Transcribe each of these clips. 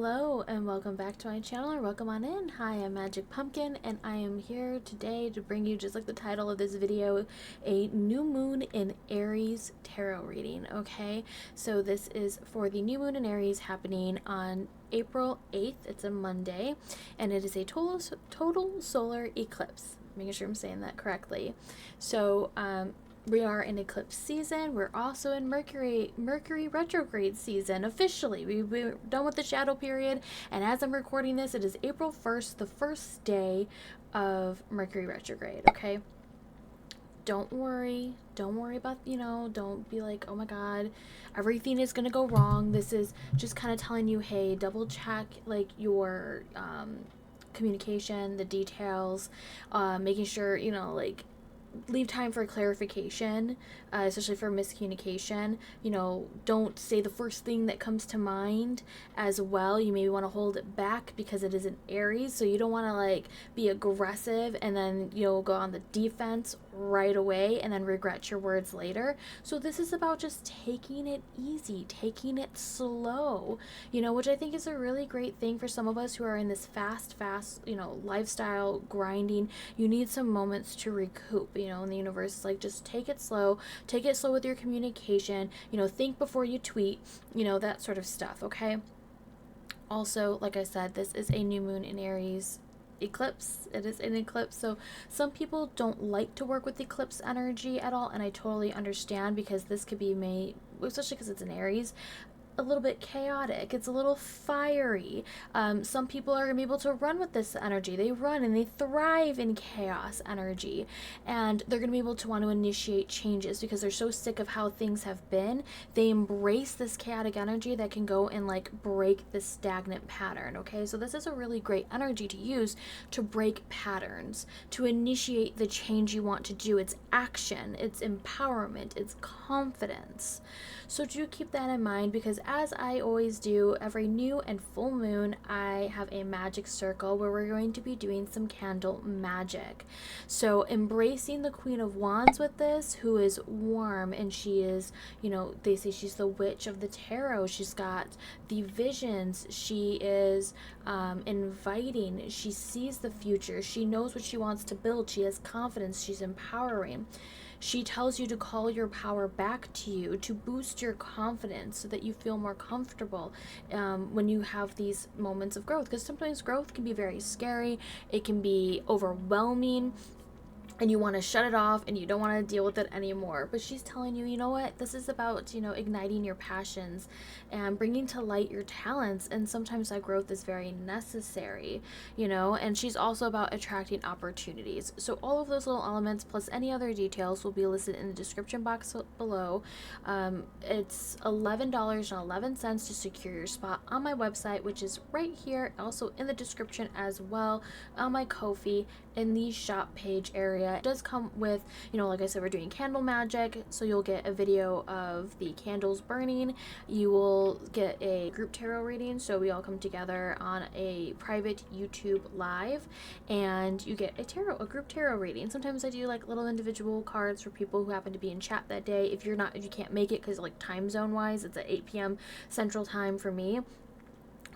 Hello and welcome back to my channel, or welcome on in. Hi, I'm Magic Pumpkin and I am here today to bring you, just like the title of this video, a new moon in Aries tarot reading. Okay, so this is for the new moon in Aries happening on April 8th. It's a Monday and it is a total solar eclipse. Making sure I'm saying that correctly. So we are in eclipse season. We're also in Mercury retrograde season officially. We're done with the shadow period, and as I'm recording this, it is April 1st, the first day of Mercury retrograde. Okay, don't worry about, don't be like, oh my god, everything is gonna go wrong. This is just kind of telling you, hey, double check like your communication, the details, making sure, like, leave time for clarification, especially for miscommunication. Don't say the first thing that comes to mind as well. You maybe want to hold it back because it is an Aries, so you don't want to like be aggressive and then go on the defense right away and then regret your words later. So this is about just taking it easy, taking it slow, which I think is a really great thing for some of us who are in this fast lifestyle grinding. You need some moments to recoup. And the universe is like, just take it slow with your communication, think before you tweet, that sort of stuff. Okay, also, like I said, this is a new moon in Aries eclipse. It is an eclipse, so some people don't like to work with eclipse energy at all, and I totally understand, because this could be made, especially because it's an Aries, a little bit chaotic. It's a little fiery. Some people are gonna be able to run with this energy. They run and they thrive in chaos energy, and they're gonna be able to want to initiate changes because they're so sick of how things have been. They embrace this chaotic energy that can go and like break the stagnant pattern. Okay, so this is a really great energy to use to break patterns, to initiate the change you want to do. It's action, it's empowerment, it's confidence. So do keep that in mind, because as I always do, every new and full moon, I have a magic circle where we're going to be doing some candle magic. So embracing the Queen of Wands with this, who is warm, and she is, they say she's the witch of the tarot. She's got the visions. She is inviting. She sees the future. She knows what she wants to build. She has confidence. She's empowering. She tells you to call your power back to you, to boost your confidence so that you feel more comfortable when you have these moments of growth. Because sometimes growth can be very scary. It can be overwhelming, and you want to shut it off and you don't want to deal with it anymore. But she's telling you, you know what, this is about, igniting your passions and bringing to light your talents, and sometimes that growth is very necessary, and she's also about attracting opportunities. So all of those little elements plus any other details will be listed in the description box below. It's $11.11 to secure your spot on my website, which is right here, also in the description as well, on my Ko-fi in the shop page area. It does come with, like I said, we're doing candle magic, so you'll get a video of the candles burning. You will get a group tarot reading, so we all come together on a private YouTube live, and you get a group tarot reading. Sometimes I do like little individual cards for people who happen to be in chat that day. If you can't make it, because like time zone wise, it's at 8 p.m. Central Time for me.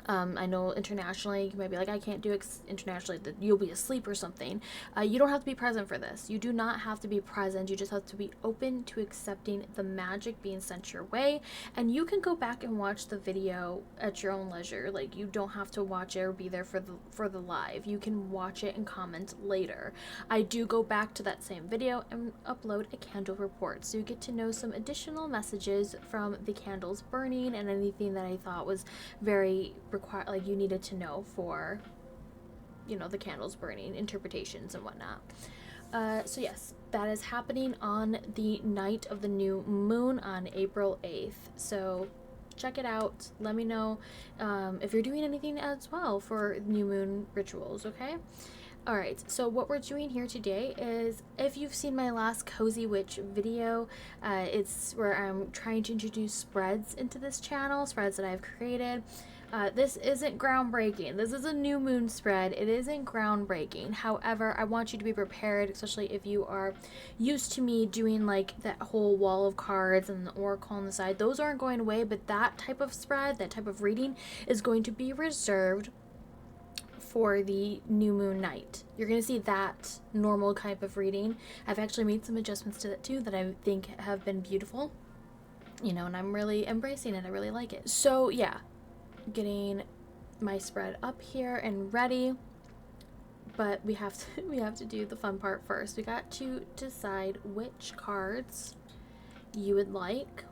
I know internationally you might be like, I can't do it internationally, that you'll be asleep or something. You don't have to be present for this. You do not have to be present. You just have to be open to accepting the magic being sent your way, and you can go back and watch the video at your own leisure. Like, you don't have to watch it or be there for the live. You can watch it and comment later. I do go back to that same video and upload a candle report, so you get to know some additional messages from the candles burning and anything that I thought was very you needed to know for the candles burning interpretations and whatnot. So yes, that is happening on the night of the new moon on April 8th. So check it out. Let me know if you're doing anything as well for new moon rituals. Okay. Alright, so what we're doing here today is, if you've seen my last Cozy Witch video, it's where I'm trying to introduce spreads into this channel, spreads that I've created. This isn't groundbreaking. This is a new moon spread. It isn't groundbreaking. However, I want you to be prepared, especially if you are used to me doing like that whole wall of cards and the oracle on the side. Those aren't going away, but that type of spread, that type of reading is going to be reserved for the new moon night. You're going to see that normal type of reading. I've actually made some adjustments to that too that I think have been beautiful, you know, and I'm really embracing it. I really like it. So yeah, getting my spread up here and ready, but we have to do the fun part first. We got to decide which cards you would like.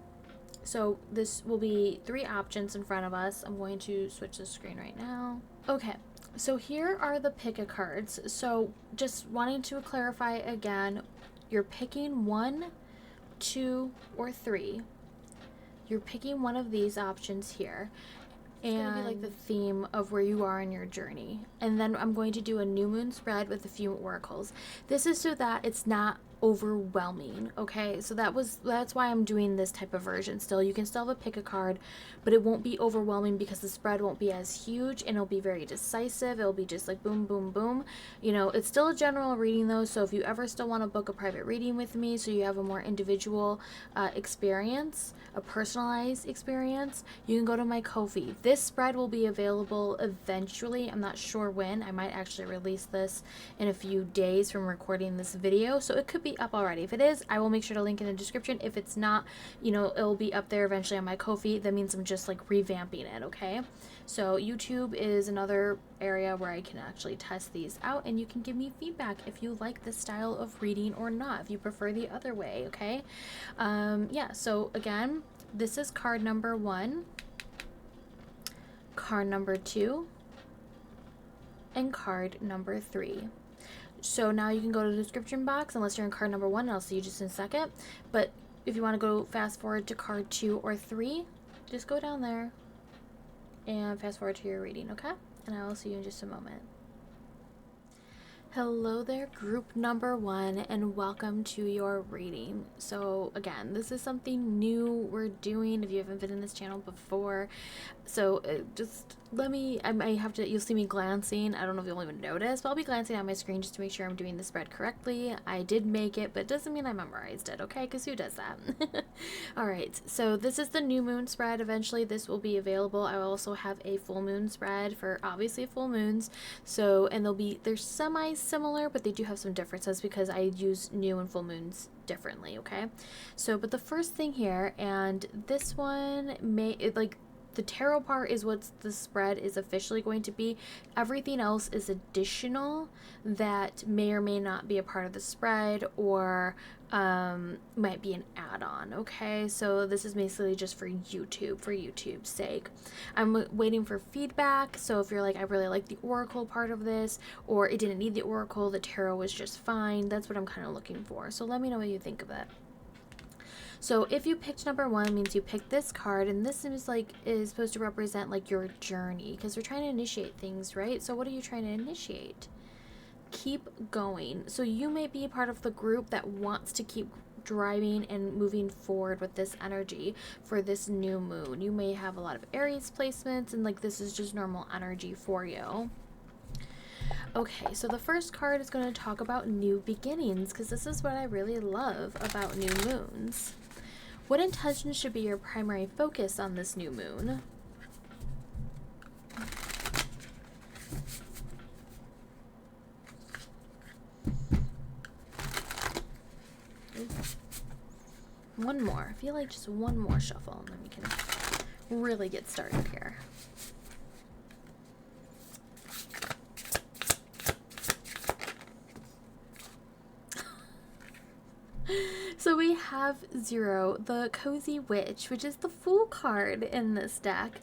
So this will be 3 options in front of us. I'm going to switch the screen right now. Okay, so here are the pick a cards. So just wanting to clarify again, you're picking 1, 2, or 3. You're picking one of these options here. It's going to be like the theme of where you are in your journey. And then I'm going to do a new moon spread with a few oracles. This is so that it's not overwhelming, okay? So that's why I'm doing this type of version still. You can still have a pick a card, but it won't be overwhelming because the spread won't be as huge and it'll be very decisive. It'll be just like boom, boom, boom. You know, it's still a general reading though, so if you ever still want to book a private reading with me so you have a more individual experience, a personalized experience, you can go to my Ko-fi. This spread will be available eventually. I'm not sure when. I might actually release this in a few days from recording this video, so it could be up already. If it is, I will make sure to link in the description. If it's not, you know, it'll be up there eventually on my Ko-fi. That means I'm just like revamping it, okay? So YouTube is another area where I can actually test these out, and you can give me feedback if you like this style of reading or not, if you prefer the other way, okay? Yeah, so again, this is card number 1, card number 2, and card number 3. So now you can go to the description box, unless you're in card number 1, and I'll see you just in a second. But if you want to go fast forward to card 2 or 3, just go down there and fast forward to your reading, okay? And I will see you in just a moment. Hello there, group number 1, and welcome to your reading. So again, this is something new we're doing if you haven't been in this channel before. So just let me, I might have to, you'll see me glancing. I don't know if you'll even notice, but I'll be glancing at my screen just to make sure I'm doing the spread correctly. I did make it, but it doesn't mean I memorized it, okay? Because who does that? All right, so this is the new moon spread. Eventually this will be available. I will also have a full moon spread for obviously full moons. So, and they're semi-similar, but they do have some differences because I use new and full moons differently, okay? So, but the first thing here, and this one the tarot part is what the spread is officially going to be. Everything else is additional that may or may not be a part of the spread, or might be an add-on, okay? So this is basically just for YouTube's sake. I'm waiting for feedback, so if you're like, I really like the oracle part of this, or it didn't need the oracle, the tarot was just fine, that's what I'm kind of looking for. So let me know what you think of it. So if you picked number 1, means you picked this card, and this is supposed to represent like your journey, because we're trying to initiate things, right? So what are you trying to initiate? Keep going. So you may be part of the group that wants to keep driving and moving forward with this energy for this new moon. You may have a lot of Aries placements, and like this is just normal energy for you. Okay, so the first card is going to talk about new beginnings, because this is what I really love about new moons. What intention should be your primary focus on this new moon? One more. I feel like just one more shuffle, and then we can really get started here. So we have 0, the Cozy Witch, which is the Fool card in this deck.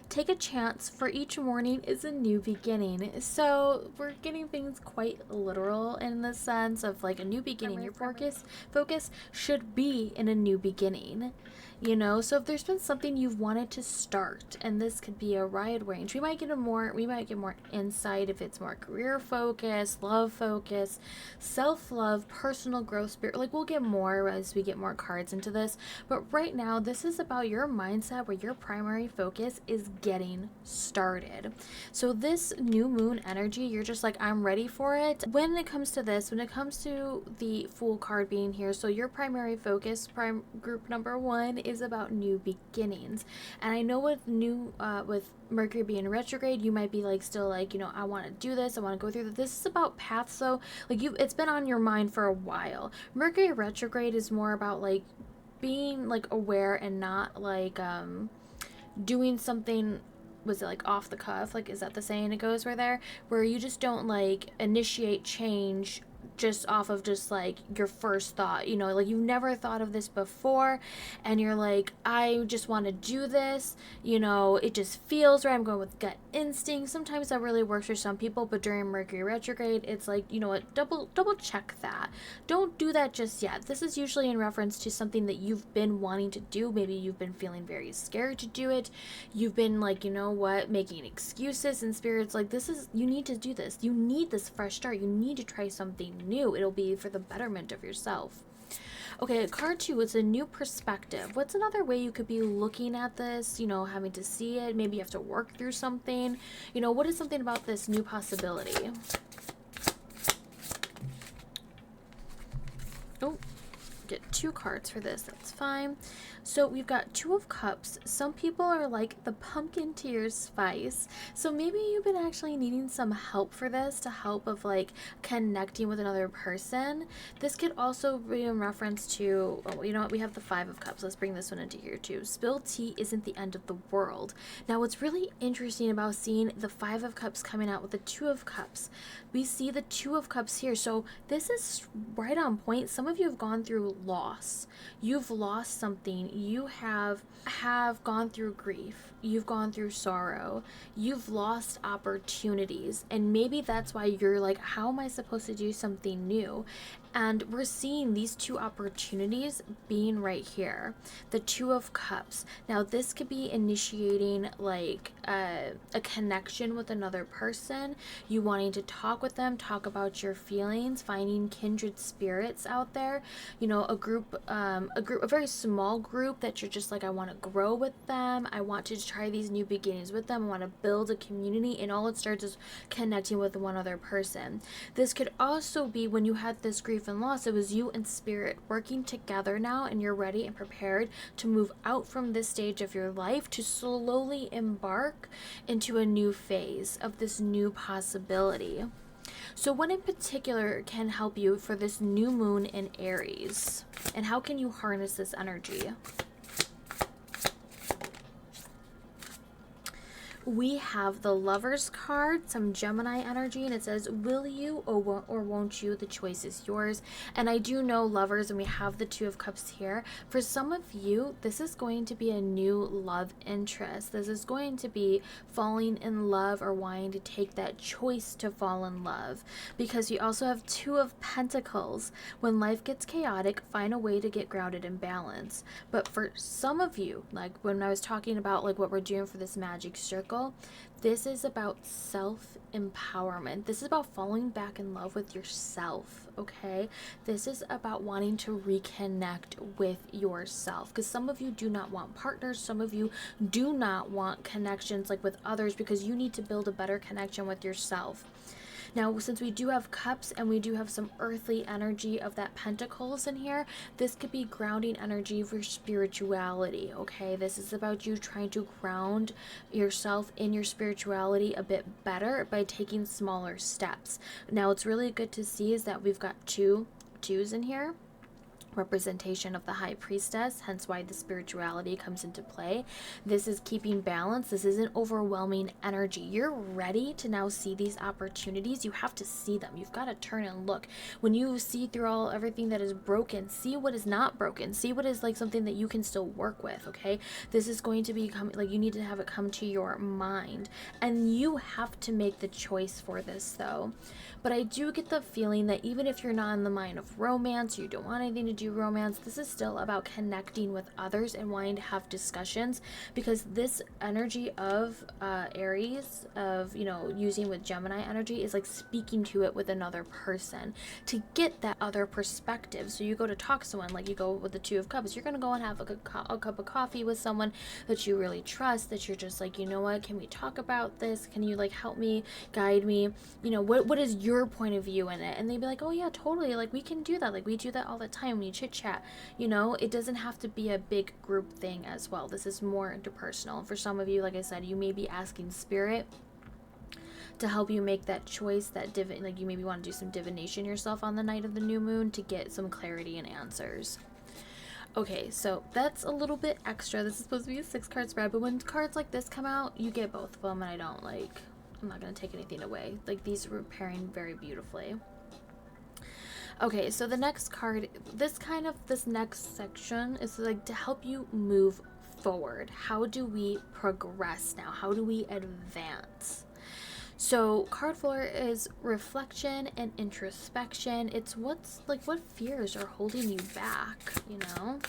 Take a chance, for each morning is a new beginning. So we're getting things quite literal in the sense of like a new beginning. Your focus should be in a new beginning. you know. So if there's been something you've wanted to start, and this could be a wide range, we might get more insight if it's more career focused, love focused, self-love, personal growth, spirit, like we'll get more as we get more cards into this. But right now this is about your mindset, where your primary focus is getting started. So this new moon energy, you're just like, I'm ready for it. When it comes to this, when it comes to the Fool card being here, so your primary focus, group number 1, is about new beginnings. And I know with Mercury being retrograde, you might be like, still like, you know, I want to do this, I want to go through this. This is about paths, though. Like, it's been on your mind for a while. Mercury retrograde is more about like being like aware and not like doing something, was it like off the cuff, like, is that the saying it goes where you just don't like initiate change just off of just like your first thought, you know, like you've never thought of this before and you're like, I just want to do this, you know, it just feels right, I'm going with gut instinct. Sometimes that really works for some people, but during Mercury retrograde, it's like, you know what, double check that. Don't do that just yet. This is usually in reference to something that you've been wanting to do. Maybe you've been feeling very scared to do it. You've been like, you know what, making excuses, and Spirit's like, this is, you need to do this. You need this fresh start. You need to try something new. It'll be for the betterment of yourself. Okay, card 2, it's a new perspective. What's another way you could be looking at this, you know, having to see it? Maybe you have to work through something. You know, what is something about this new possibility? Oh, get 2 cards for this. That's fine. So we've got 2 of Cups. Some people are like the pumpkin to your spice. So maybe you've been actually needing some help for this, to help of like connecting with another person. This could also be in reference to, oh, you know what, we have the 5 of Cups. Let's bring this one into here too. Spilled tea isn't the end of the world. Now what's really interesting about seeing the 5 of Cups coming out with the 2 of Cups, we see the 2 of Cups here. So this is right on point. Some of you have gone through loss. You've lost something. You have gone through grief. You've gone through sorrow. You've lost opportunities. And maybe that's why you're like, how am I supposed to do something new? And we're seeing these 2 opportunities being right here. The 2 of Cups. Now this could be initiating like a connection with another person. You wanting to talk with them, talk about your feelings, finding kindred spirits out there. You know, a very small group that you're just like, I want to grow with them. I want to try these new beginnings with them. I want to build a community, and all it starts is connecting with one other person. This could also be when you had this grief and loss, it was you and Spirit working together now, and you're ready and prepared to move out from this stage of your life to slowly embark into a new phase of this new possibility. So what in particular can help you for this new moon in Aries? And how can you harness this energy? We have the Lovers card, some Gemini energy, and it says, will you or won't you? The choice is yours. And I do know Lovers, and we have the 2 of Cups here. For some of you, this is going to be a new love interest. This is going to be falling in love or wanting to take that choice to fall in love. Because you also have 2 of Pentacles. When life gets chaotic, find a way to get grounded and balanced. But for some of you, like when I was talking about like what we're doing for this magic circle, this is about self-empowerment. This is about falling back in love with yourself, okay? This is about wanting to reconnect with yourself, because some of you do not want partners. Some of you do not want connections like with others, because you need to build a better connection with yourself. Now, since we do have Cups and we do have some earthly energy of that Pentacles in here, this could be grounding energy for spirituality, okay? This is about you trying to ground yourself in your spirituality a bit better by taking smaller steps. Now, what's really good to see is that we've got 2 twos in here. Representation of the High Priestess, hence why the spirituality comes into play. This is keeping balance. This isn't overwhelming energy. You're ready to now see these opportunities. You have to see them. You've got to turn and look. When you see through everything that is broken, see what is not broken. See what is like something that you can still work with, okay? This is going to become like, you need to have it come to your mind, and you have to make the choice for this though. But I do get the feeling that even if you're not in the mind of romance, you don't want anything to do do romance, this is still about connecting with others and wanting to have discussions, because this energy of Aries, of, you know, using with Gemini energy, is like speaking to it with another person to get that other perspective. So you go to talk to someone, like you go with the Two of Cups, you're going to go and have a cup of coffee with someone that you really trust, that you're just like, you know what, can we talk about this? Can you like help me, guide me? You know, what is your point of view in it? And they'd be like, oh yeah, totally, like we can do that, like we do that all the time when you chit chat. You know, it doesn't have to be a big group thing as well. This is more interpersonal. For some of you, like I said, you may be asking spirit to help you make that choice, that like you maybe want to do some divination yourself on the night of the new moon to get some clarity and answers. Okay, so that's a little bit extra. This is supposed to be a 6-card spread, but when cards like this come out, you get both of them, and I don't like, I'm not going to take anything away. Like, these are pairing very beautifully. Okay, so the next card, this next section is like to help you move forward. How do we progress now? How do we advance? So card 4 is reflection and introspection. It's what's like, what fears are holding you back, you know?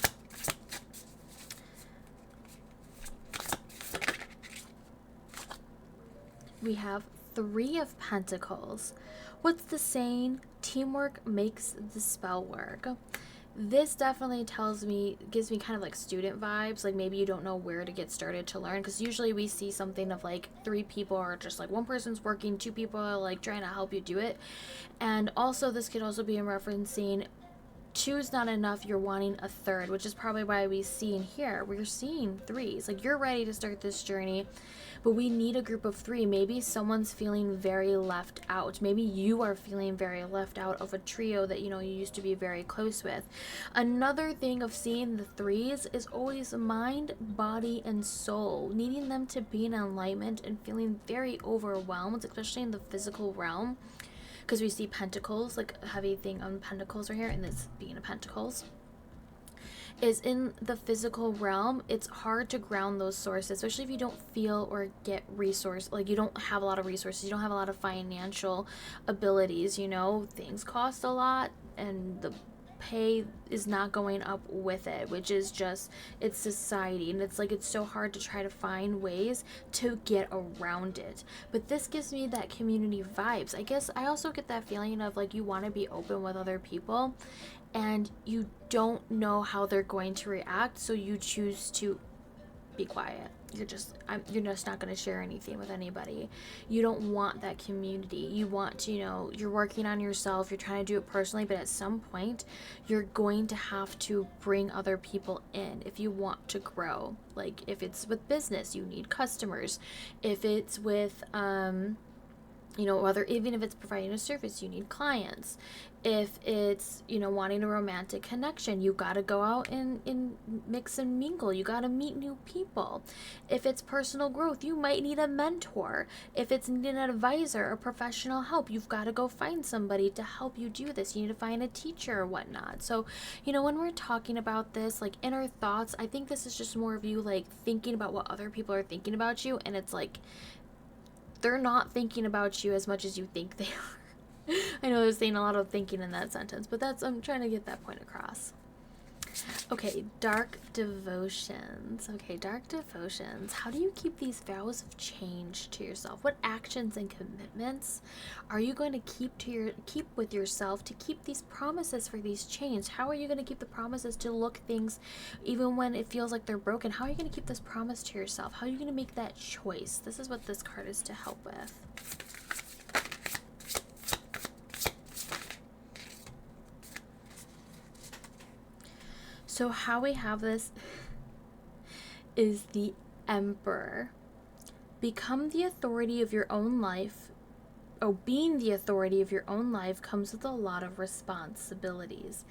We have 3 of Pentacles. What's the saying? Teamwork makes the spell work. This definitely gives me kind of like student vibes, like maybe you don't know where to get started to learn, because usually we see something of like 3 people are just like, one person's working, 2 people are like trying to help you do it. And also this could also be in referencing 2's not enough, you're wanting a 3rd, which is probably why we're seeing 3s. Like, you're ready to start this journey, but we need a group of 3. Maybe someone's feeling very left out. Maybe you are feeling very left out of a trio that, you know, you used to be very close with. Another thing of seeing the 3s is always mind, body, and soul, needing them to be in alignment and feeling very overwhelmed, especially in the physical realm. Because we see Pentacles, like a heavy thing on Pentacles right here, and this being a Pentacles, is in the physical realm. It's hard to ground those sources, especially if you don't feel or get resource, like you don't have a lot of resources, you don't have a lot of financial abilities, you know, things cost a lot, and the pay is not going up with it, which is just, it's society, and it's like, it's so hard to try to find ways to get around it. But this gives me that community vibes. I guess I also get that feeling of like, you want to be open with other people and you don't know how they're going to react, so you choose to be quiet. You're just not going to share anything with anybody. You don't want that community. You want to, you know, you're working on yourself, you're trying to do it personally, but at some point you're going to have to bring other people in if you want to grow. Like, if it's with business, you need customers. If it's with you know, even if it's providing a service, you need clients. If it's, you know, wanting a romantic connection, you got to go out and mix and mingle. You got to meet new people. If it's personal growth, you might need a mentor. If it's needing an advisor or professional help, you've got to go find somebody to help you do this. You need to find a teacher or whatnot. So, you know, when we're talking about this, like inner thoughts, I think this is just more of you like thinking about what other people are thinking about you, and it's like, they're not thinking about you as much as you think they are. I know there's saying a lot of thinking in that sentence, but I'm trying to get that point across. Okay, dark devotions. How do you keep these vows of change to yourself? What actions and commitments are you going to keep with yourself to keep these promises for these change? How are you going to keep the promises to look things even when it feels like they're broken? How are you going to keep this promise to yourself? How are you going to make that choice? This is what this card is to help with. So how we have this is the Emperor. Become the authority of your own life. Being the authority of your own life comes with a lot of responsibilities.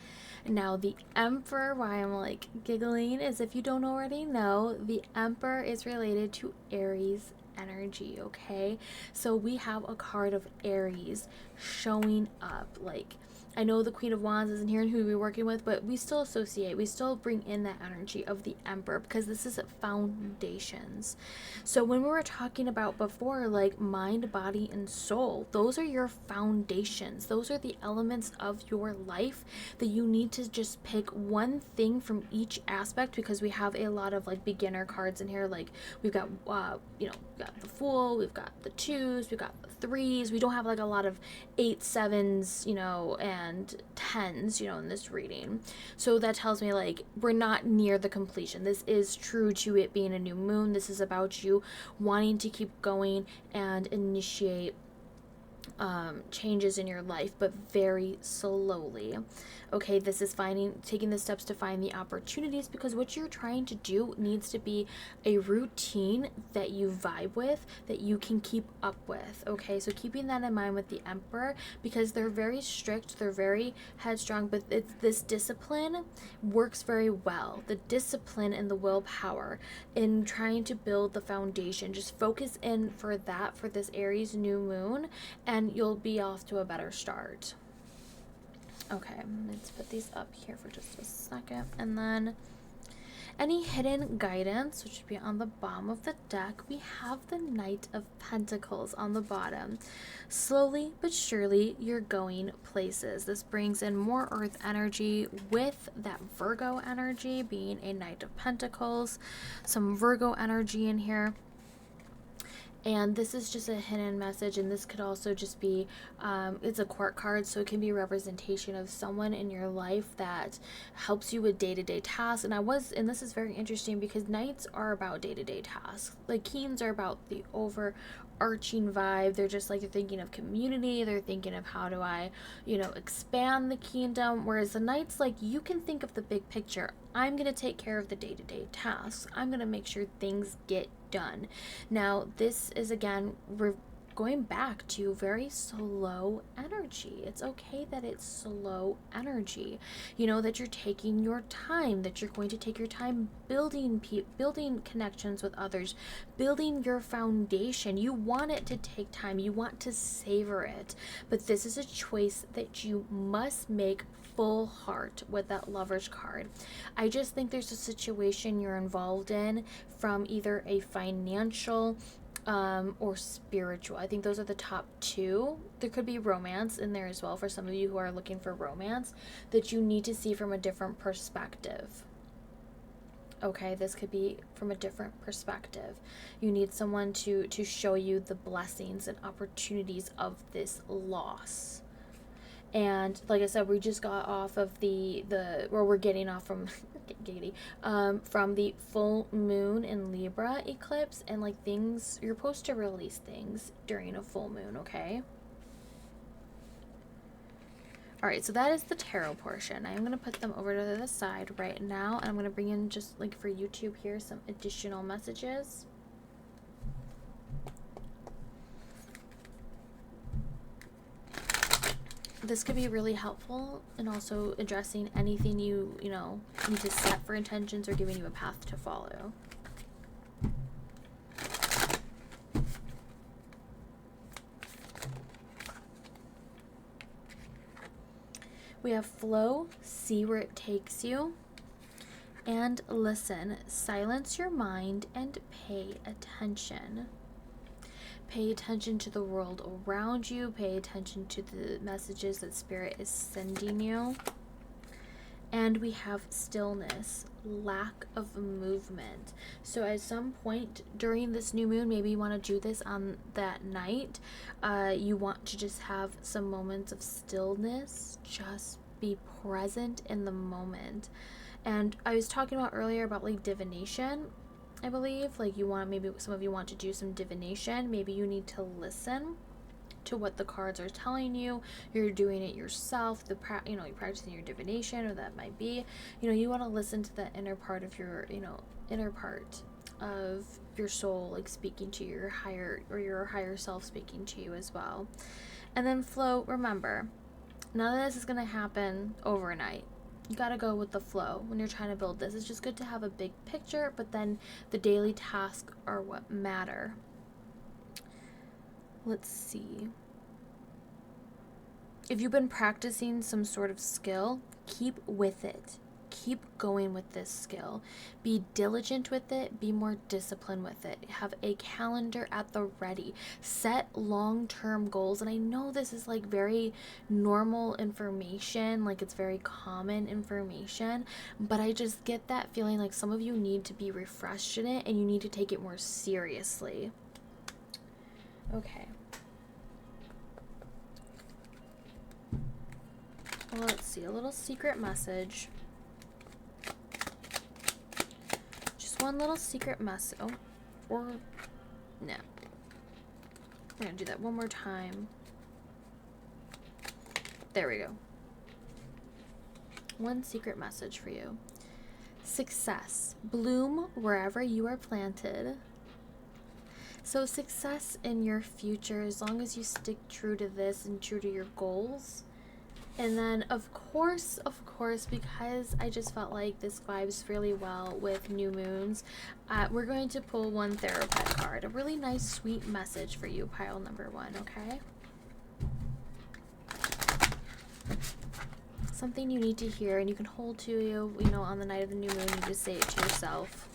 Now, the Emperor, why I'm like giggling, is if you don't already know, the Emperor is related to Aries energy, okay? So we have a card of Aries showing up, like I know the Queen of Wands isn't here and who we're working with, but we still associate, we still bring in that energy of the Emperor, because this is foundations. So when we were talking about before, like mind, body, and soul, those are your foundations. Those are the elements of your life that you need to just pick one thing from each aspect, because we have a lot of like beginner cards in here. Like we've got, we've got the Fool, we've got the twos, we've got the threes. We don't have like a lot of 8, 7s, and 10s, in this reading. So that tells me like we're not near the completion. This is true to it being a new moon. This is about you wanting to keep going and initiate changes in your life, but very slowly. Okay, this is taking the steps to find the opportunities, because what you're trying to do needs to be a routine that you vibe with, that you can keep up with. Okay, so keeping that in mind with the Emperor, because they're very strict, they're very headstrong, but this discipline works very well. The discipline and the willpower in trying to build the foundation. Just focus in for that for this Aries new moon, and you'll be off to a better start. Okay, let's put these up here for just a second. And then any hidden guidance, which would be on the bottom of the deck, we have the Knight of Pentacles on the bottom. Slowly but surely, you're going places. This brings in more earth energy with that Virgo energy being a Knight of Pentacles. Some Virgo energy in here. And this is just a hidden message, and this could also just be, it's a court card, so it can be a representation of someone in your life that helps you with day-to-day tasks. And this is very interesting, because knights are about day-to-day tasks. Like kings are about the overarching vibe. They're just like, they're thinking of community, they're thinking of how do I, expand the kingdom. Whereas the knights, like, you can think of the big picture. I'm going to take care of the day-to-day tasks. I'm going to make sure things get done. Now, this is again, we're going back to very slow energy. It's okay that it's slow energy. That you're taking your time, that you're going to take your time building connections with others, building your foundation. You want it to take time. You want to savor it. But this is a choice that you must make full heart with that Lover's card. I just think there's a situation you're involved in from either a financial or spiritual. I think those are the top two. There could be romance in there as well for some of you who are looking for romance that you need to see from a different perspective. Okay, this could be from a different perspective. You need someone to show you the blessings and opportunities of this loss. And like I said, we just got off of we're getting off from from the full moon in Libra eclipse, and like things, you're supposed to release things during a full moon, okay? All right, so that is the tarot portion. I'm going to put them over to the side right now, and I'm going to bring in, just like for YouTube here, some additional messages. This could be really helpful in also addressing anything you need to set for intentions, or giving you a path to follow. We have flow, see where it takes you, and listen, silence your mind and pay attention. Pay attention to the world around you. Pay attention to the messages that Spirit is sending you. And we have stillness, lack of movement. So at some point during this new moon, maybe you want to do this on that night. You want to just have some moments of stillness. Just be present in the moment. And I was talking about earlier about like divination. I believe like maybe some of you want to do some divination. Maybe you need to listen to what the cards are telling you. You're doing it yourself. You're practicing your divination, or that might be, you want to listen to that inner part of your, inner part of your soul, like speaking to your higher self speaking to you as well. And then flow. Remember, none of this is going to happen overnight. You got to go with the flow when you're trying to build this. It's just good to have a big picture, but then the daily tasks are what matter. Let's see. if you've been practicing some sort of skill, keep with it. Keep going with this skill. Be diligent with it. Be more disciplined with it. Have a calendar at the ready. Set long-term goals. And I know this is like very normal information, like it's very common information, but I just get that feeling like some of you need to be refreshed in it and you need to take it more seriously. Okay. Well, let's see. A little secret message. One little secret message. Oh, or no. I'm gonna do that one more time. There we go. One secret message for you. Success. Bloom wherever you are planted. So success in your future, as long as you stick true to this and true to your goals. And then, of course, because I just felt like this vibes really well with new moons, we're going to pull one Therapet card. A really nice, sweet message for you, pile number 1, okay? Something you need to hear and you can hold to you know, on the night of the new moon, you just say it to yourself.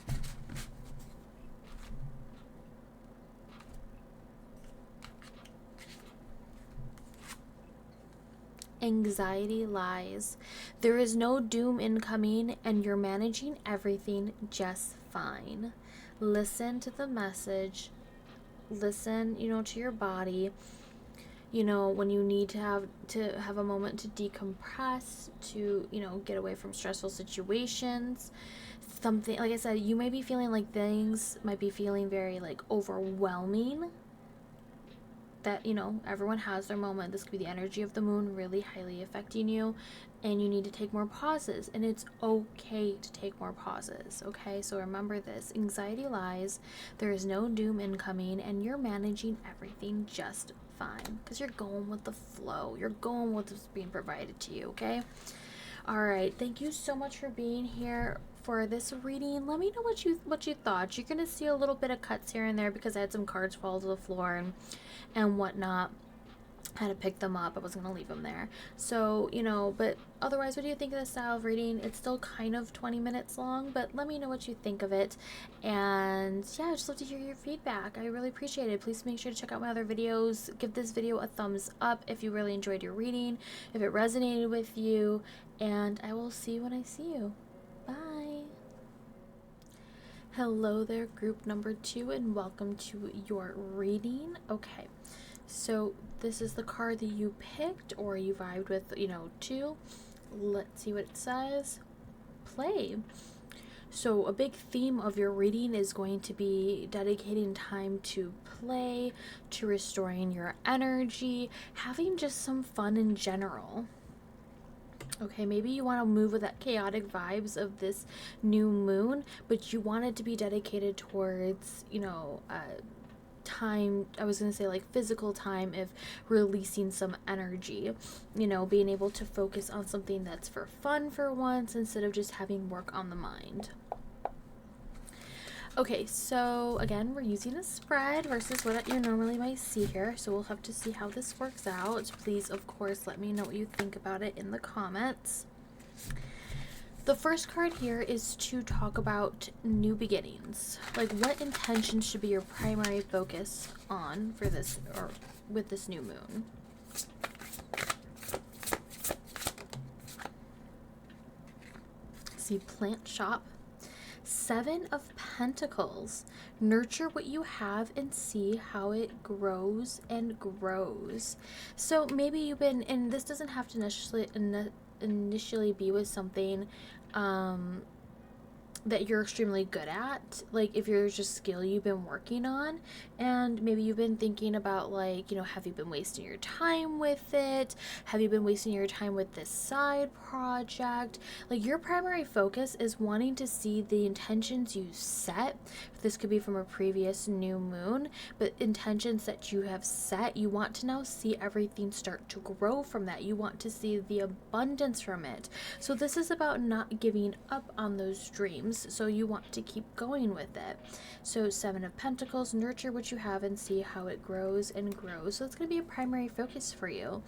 Anxiety lies. There is no doom incoming and you're managing everything just fine. Listen to the message. Listen, you know, to your body. You know, when you need to have a moment to decompress, to, you know, get away from stressful situations. Something, like I said, you may be feeling like things might be feeling very like overwhelming. That, you know, everyone has their moment. This could be the energy of the moon really highly affecting you, and you need to take more pauses, and it's okay to take more pauses, okay? So remember this. Anxiety lies. There is no doom incoming, and you're managing everything just fine because you're going with the flow. You're going with what's being provided to you, okay? All right. Thank you so much for being here for this reading. Let me know what you thought. You're gonna see a little bit of cuts here and there because I had some cards fall to the floor and whatnot. I had to pick them up. I wasn't gonna leave them there. So, you know, but otherwise, what do you think of the style of reading? It's still kind of 20 minutes long, but let me know what you think of it. And yeah, I'd just love to hear your feedback. I really appreciate it. Please make sure to check out my other videos. Give this video a thumbs up if you really enjoyed your reading, if it resonated with you, and I will see you when I see you. Bye. Hello there, group number 2, and welcome to your reading. Okay, so this is the card that you picked or you vibed with, you know, 2. Let's see what it says. Play. So a big theme of your reading is going to be dedicating time to play, to restoring your energy, having just some fun in general. Okay, maybe you want to move with that chaotic vibes of this new moon, but you want it to be dedicated towards, you know, time. I was going to say like physical time of releasing some energy, you know, being able to focus on something that's for fun for once instead of just having work on the mind. Okay, so again, we're using a spread versus what you normally might see here, so we'll have to see how this works out. Please, of course, let me know what you think about it in the comments. The first card here is to talk about new beginnings. Like, what intentions should be your primary focus on for this, or with this new moon? See, plant shop. 7 of Pentacles. Nurture what you have and see how it grows and grows. So maybe you've been, and this doesn't have to initially be with something that you're extremely good at, like if you're just skill you've been working on, and maybe you've been thinking about, like, you know, have you been wasting your time with it? Have you been wasting your time with this side project? Like, your primary focus is wanting to see the intentions you set. This could be from a previous new moon, but intentions that you have set, you want to now see everything start to grow from that. You want to see the abundance from it. So this is about not giving up on those dreams. seems, so you want to keep going with it. So Seven of Pentacles, nurture what you have and see how it grows and grows. So it's going to be a primary focus for you,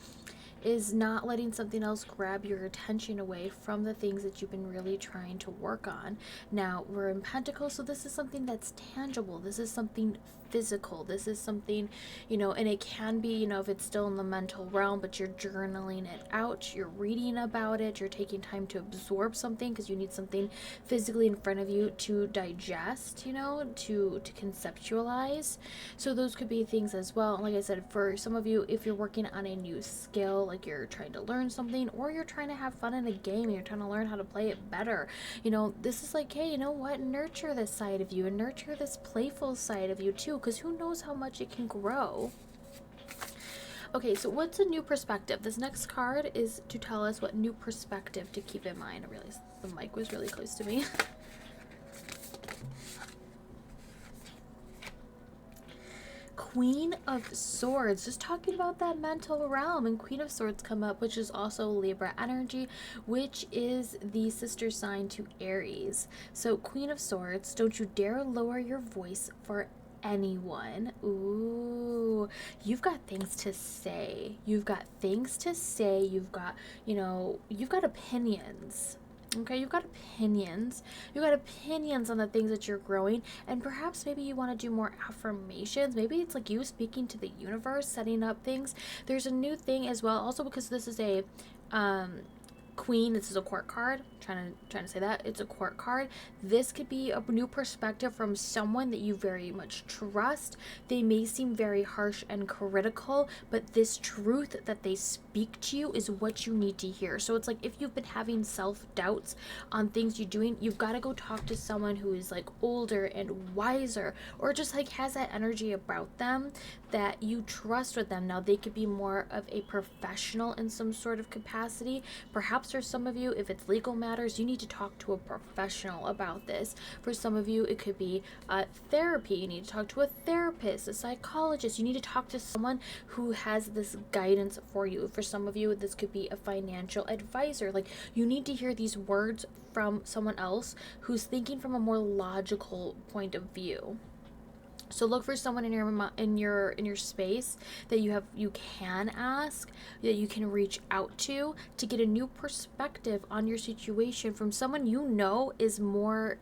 is not letting something else grab your attention away from the things that you've been really trying to work on. Now, we're in Pentacles, so this is something that's tangible. This is something physical. This is something, you know, and it can be, you know, if it's still in the mental realm, but you're journaling it out, you're reading about it, you're taking time to absorb something because you need something physically in front of you to digest, you know, to conceptualize. So those could be things as well. Like I said, for some of you, if you're working on a new skill, like you're trying to learn something, or you're trying to have fun in a game and you're trying to learn how to play it better, you know, this is like, hey, you know what, nurture this side of you and nurture this playful side of you too, because who knows how much it can grow. Okay, so what's a new perspective? This next card is to tell us what new perspective to keep in mind. I realized the mic was really close to me. Queen of Swords, just talking about that mental realm, and Queen of Swords come up, which is also Libra energy, which is the sister sign to Aries. So Queen of Swords, don't you dare lower your voice for anyone. Ooh, you've got things to say. You've got things to say. You've got, you know, you've got opinions. Okay, you've got opinions. You've got opinions on the things that you're growing, and perhaps maybe you want to do more affirmations. Maybe it's like you speaking to the universe, setting up things. There's a new thing as well, also because this is a Queen, this is a court card. Trying to say that it's a court card. This could be a new perspective from someone that you very much trust. They may seem very harsh and critical, but this truth that they speak to you is what you need to hear. So it's like, if you've been having self-doubts on things you're doing, you've got to go talk to someone who is like older and wiser, or just like has that energy about them that you trust with them. Now, they could be more of a professional in some sort of capacity. Perhaps for some of you, if it's legal matters, you need to talk to a professional about this. For some of you, it could be therapy. You need to talk to a therapist, a psychologist. You need to talk to someone who has this guidance for you. For some of you, this could be a financial advisor. Like, you need to hear these words from someone else who's thinking from a more logical point of view. So look for someone in your space that you can ask, that you can reach out to get a new perspective on your situation from someone you know is more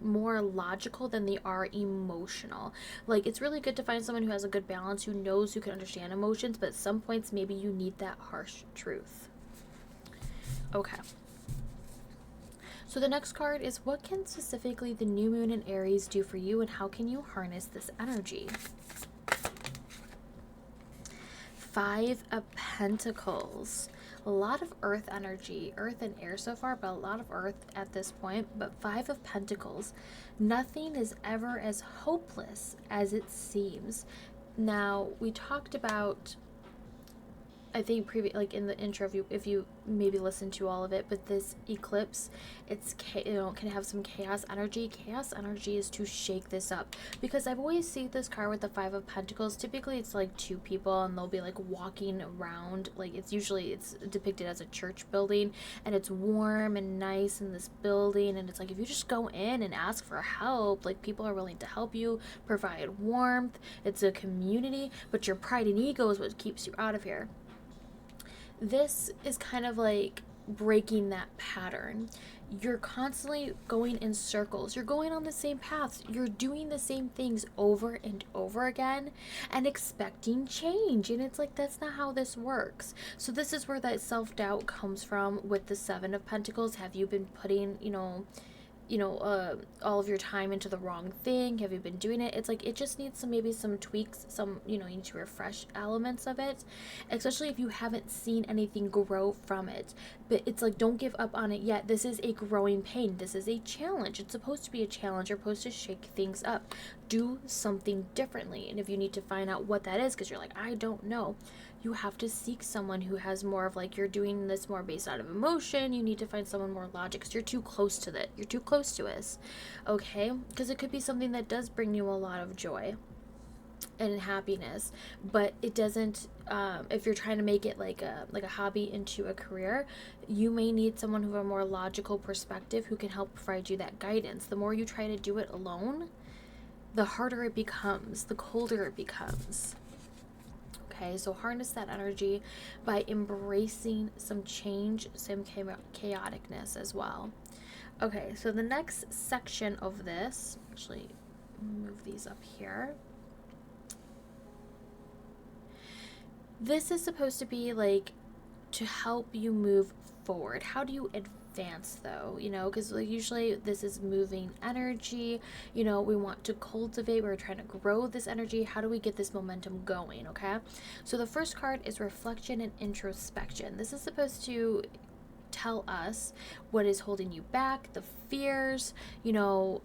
logical than they are emotional. Like, it's really good to find someone who has a good balance, who knows, who can understand emotions, but at some points maybe you need that harsh truth. Okay. So the next card is, what can specifically the new moon in Aries do for you, and how can you harness this energy? Five of Pentacles. A lot of earth energy, earth and air so far, but a lot of earth at this point. But Five of Pentacles. Nothing is ever as hopeless as it seems. Now, we talked about, I think like in the intro, if you maybe listen to all of it, but this eclipse, it's, you know, can have some chaos energy. Chaos energy is to shake this up, because I've always seen this card with the Five of Pentacles. Typically it's like two people and they'll be like walking around, like it's depicted as a church building, and it's warm and nice in this building, and it's like, if you just go in and ask for help, like people are willing to help you, provide warmth. It's a community, but your pride and ego is what keeps you out of here. This is kind of like breaking that pattern. You're constantly going in circles. You're going on the same paths. You're doing the same things over and over again and expecting change. And it's like, that's not how this works. So this is where that self-doubt comes from with the Seven of Pentacles. Have you been putting, all of your time into the wrong thing? Have you been doing it? It's like, it just needs maybe some tweaks, you need to refresh elements of it, especially if you haven't seen anything grow from it. But it's like, don't give up on it yet. This is a growing pain. This is a challenge. It's supposed to be a challenge. You're supposed to shake things up. Do something differently. And if you need to find out what that is, because you're like, I don't know, you have to seek someone who has more of like, you're doing this more based out of emotion. You need to find someone more logic, because you're too close to that. You're too close to us. Okay? Because it could be something that does bring you a lot of joy. and happiness, but it doesn't, if you're trying to make it like a hobby into a career, you may need someone who has a more logical perspective who can help provide you that guidance. The more you try to do it alone, the harder it becomes, the colder it becomes. Okay, so harness that energy by embracing some change, some chaoticness as well. Okay, so the next section of this, actually move these up here. This is supposed to be like to help you move forward. How do you advance though? You know, because like usually this is moving energy. You know, we want to cultivate, we're trying to grow this energy. How do we get this momentum going? Okay, so the first card is reflection and introspection. This is supposed to tell us what is holding you back, the fears, you know,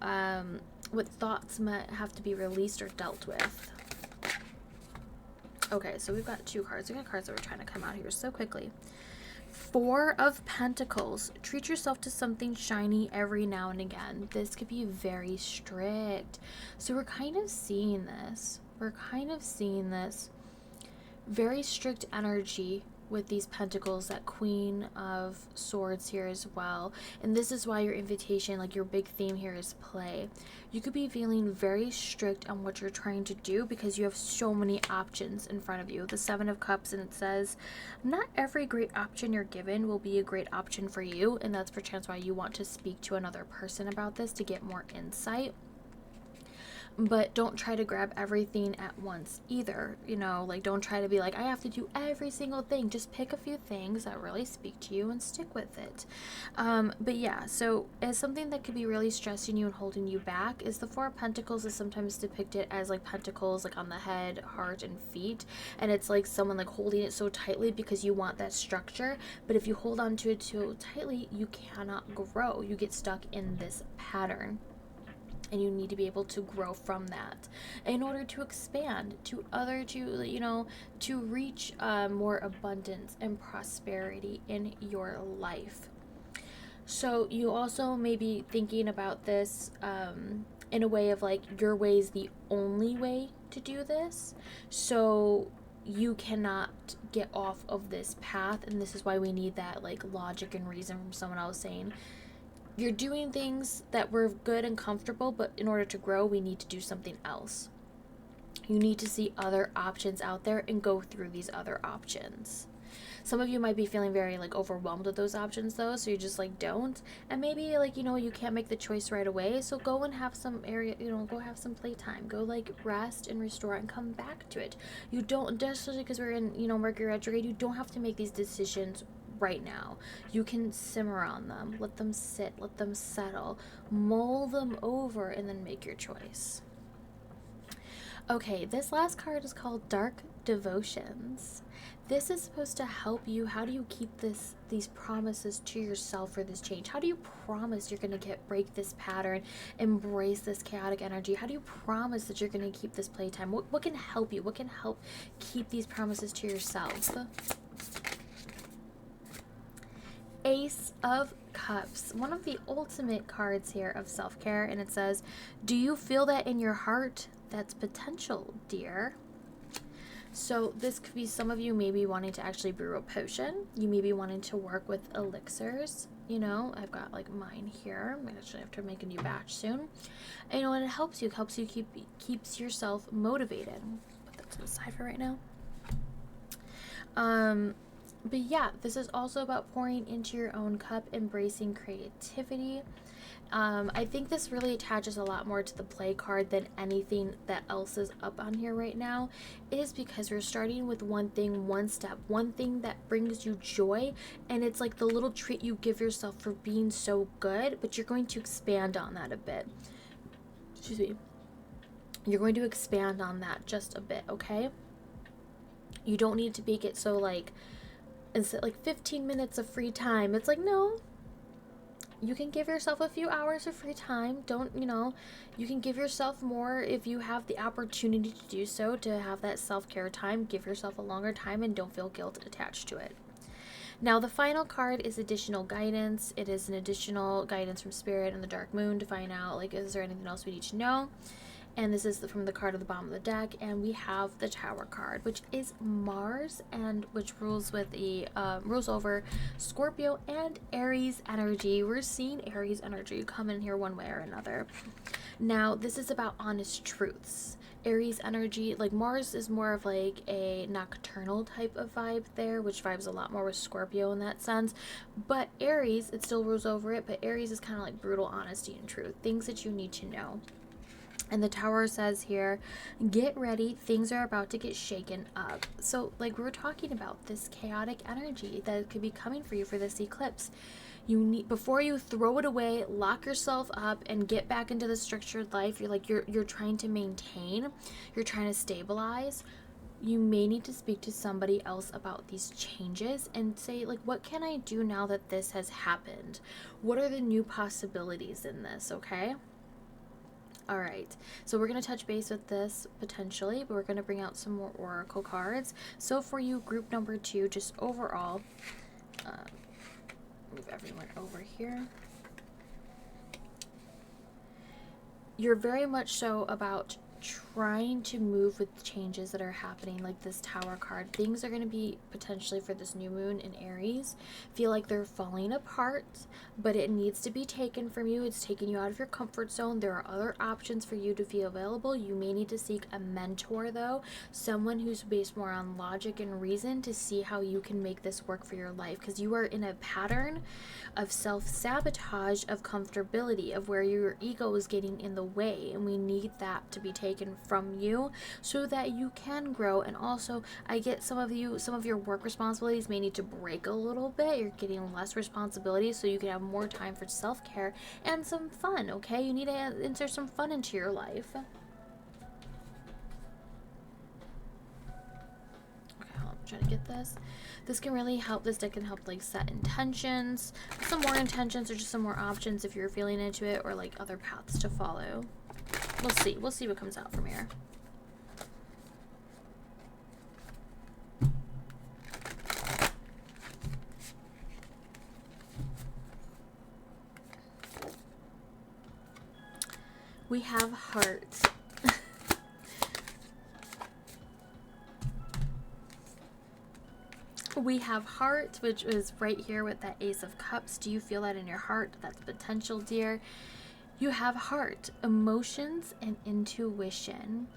what thoughts might have to be released or dealt with. Okay, so we've got two cards. We've got cards that were trying to come out here so quickly. Four of Pentacles. Treat yourself to something shiny every now and again. This could be very strict. So we're kind of seeing this. Very strict energy with these pentacles, that Queen of Swords here as well. And this is why your invitation, like your big theme here, is play. You could be feeling very strict on what you're trying to do because you have so many options in front of you. The Seven of Cups, and it says not every great option you're given will be a great option for you, and that's perchance why you want to speak to another person about this to get more insight. But don't try to grab everything at once either. You know, like don't try to be like, I have to do every single thing. Just pick a few things that really speak to you and stick with it. But yeah, so as something that could be really stressing you and holding you back is the Four of Pentacles is sometimes depicted as like pentacles like on the head, heart, and feet. And it's like someone like holding it so tightly because you want that structure. But if you hold on to it too tightly, you cannot grow. You get stuck in this pattern. And you need to be able to grow from that in order to expand to to reach more abundance and prosperity in your life. So you also may be thinking about this in a way of like your way is the only way to do this. So you cannot get off of this path, and this is why we need that like logic and reason from someone else saying, you're doing things that were good and comfortable, but in order to grow, we need to do something else. You need to see other options out there and go through these other options. Some of you might be feeling very like overwhelmed with those options though, so you just like don't. And maybe like, you can't make the choice right away, so go and have some go have some playtime. Go like rest and restore and come back to it. You don't, especially because we're in, Mercury retrograde, you don't have to make these decisions right now. You can simmer on them, let them sit, let them settle, mull them over, and then make your choice. Okay, this last card is called Dark Devotions. This is supposed to help you. How do you keep these promises to yourself for this change? How do you promise you're going to break this pattern, embrace this chaotic energy? How do you promise that you're going to keep this playtime? What can help you? What can help keep these promises to yourself? Ace of Cups, one of the ultimate cards here of self-care, and it says, do you feel that in your heart? That's potential, dear. So this could be some of you maybe wanting to actually brew a potion. You may be wanting to work with elixirs. I've got like mine here. I actually have to make a new batch soon. And and it helps you keeps yourself motivated. Put that to the side for right now. But yeah, this is also about pouring into your own cup, embracing creativity. I think this really attaches a lot more to the play card than anything that else is up on here right now. It is because we're starting with one thing, one step, one thing that brings you joy, and it's like the little treat you give yourself for being so good, but you're going to expand on that a bit. Excuse me. You're going to expand on that just a bit, okay? You don't need to make it so like, instead like 15 minutes of free time. It's like, no, you can give yourself a few hours of free time. You can give yourself more if you have the opportunity to do so, to have that self-care time. Give yourself a longer time and don't feel guilt attached to it. Now, the final card is additional guidance. It is an additional guidance from Spirit and the Dark Moon to find out, like, is there anything else we need to know? And this is from the card at the bottom of the deck, and we have the Tower card, which is Mars, and which rules with the rules over Scorpio and Aries energy. We're seeing Aries energy come in here one way or another. Now, this is about honest truths. Aries energy, like Mars is more of like a nocturnal type of vibe there, which vibes a lot more with Scorpio in that sense. But Aries, it still rules over it, but Aries is kind of like brutal honesty and truth, things that you need to know. And the Tower says here, get ready, things are about to get shaken up. So like we're talking about this chaotic energy that could be coming for you for this eclipse. You need, before you throw it away, lock yourself up and get back into the structured life you're trying to maintain, you're trying to stabilize. You may need to speak to somebody else about these changes and say, like, what can I do now that this has happened? What are the new possibilities in this, okay? All right, so we're going to touch base with this potentially, but we're going to bring out some more oracle cards. So for you, group number 2, just overall, move everyone over here. You're very much so about trying to move with changes that are happening, like this Tower card. Things are going to be potentially for this new moon in Aries feel like they're falling apart, but it needs to be taken from you. It's taking you out of your comfort zone. There are other options for you to feel available. You may need to seek a mentor though, someone who's based more on logic and reason to see how you can make this work for your life, because you are in a pattern of self-sabotage, of comfortability, of where your ego is getting in the way, and we need that to be taken from you so that you can grow. And also, I get some of your work responsibilities may need to break a little bit. You're getting less responsibilities so you can have more time for self-care and some fun, okay? You need to insert some fun into your life. Okay, I'm trying to get this. This can really help. This deck can help like set intentions, some more intentions, or just some more options if you're feeling into it, or like other paths to follow. We'll see what comes out from here. We have hearts. We have heart, which is right here with that Ace of Cups. Do you feel that in your heart? That's potential, dear. You have heart, emotions, and intuition.